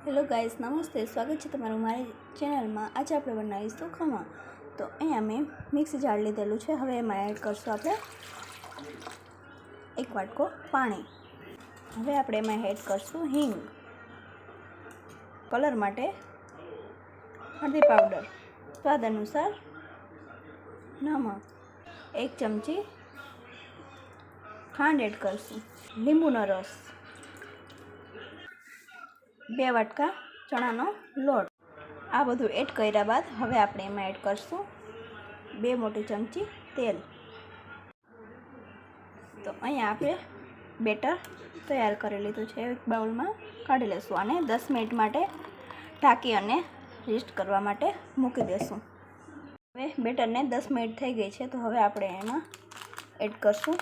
Hello guys, नमस्ते। स्वागत है तमारू मारी चेनल में। आज आप बनावीशुं खमण। तो अहींया मैं मिक्सी जार लीधेलुं छे। हवे एमां एड करशुं आपणे 1 वाटको पाणी। हवे आपणे एमां एड करशुं हींग, कलर माटे हळदी पाउडर, स्वाद अनुसार नमक, 1 चमची खांड एड करशुं, લીંબુનો रस, 2 वाटका चणानो लोट। आ बधुं एड कर्या बाद हवे आपणे एमां एड करशुं 2 मोटी चमची तेल। तो अहींया आपणे बेटर तैयार करी लीधुं छे। एक बाउल में काढी लेशुं आणि 10 मिनिट माटे ढांकी अने रेस्ट करवा माटे मूकी देशुं। हवे बेटर ने 10 मिनिट थई गई छे। तो हवे आपणे एमां एड करशुं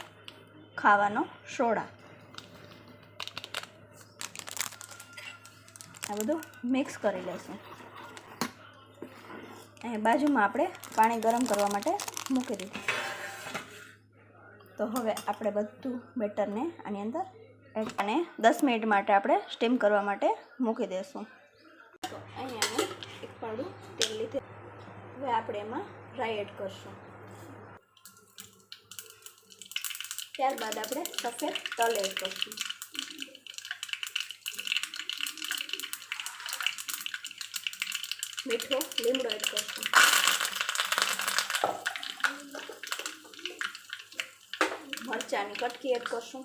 खावानो सोडा। आ बधुं मिक्स करी लेशुं। अहीं बाजू में आपणे पाणी गरम करवा माटे मूकी दीधुं। तो हवे आपणे बधुं बेटर ने आनी अंदर एड अने 10 मिनिट माटे आपणे स्टीम करवा माटे मूकी देशुं। तो अहीं अमे एक पावडું तेल लीधुं। हवे आपणे एमां राई एड करशुं। त्यारबाद आपणे सफेद तल एड करशुं। मीठो લીમડો एड करशुं। मरचानी कटकी एड करशुं।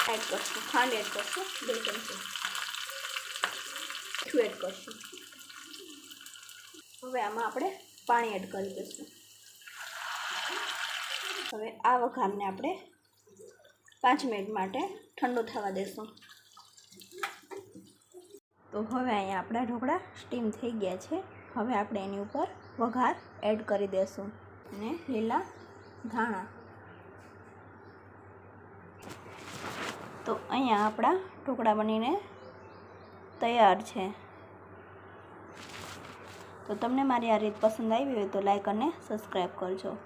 एड करशुं खांड एड करशुं 2 चमची। मीठું एड करशुं। हवे आमां आपणे पाणी एड करी दईशुं। हवे आ वघारने आपणे 5 मिनिट माटे ठंडो थवा देशुं। तो हवे अहींया आपणा ढोकळा स्टीम थई गया छे। हवे आपणे एनी उपर वघार एड करी देशुं अने લીલા धाणा। तो अहींया आपणा ढोकळा बनीने तैयार छे। तो तमने मारी आ रीत पसंद आवी होय तो लाइक अने सब्सक्राइब करजो।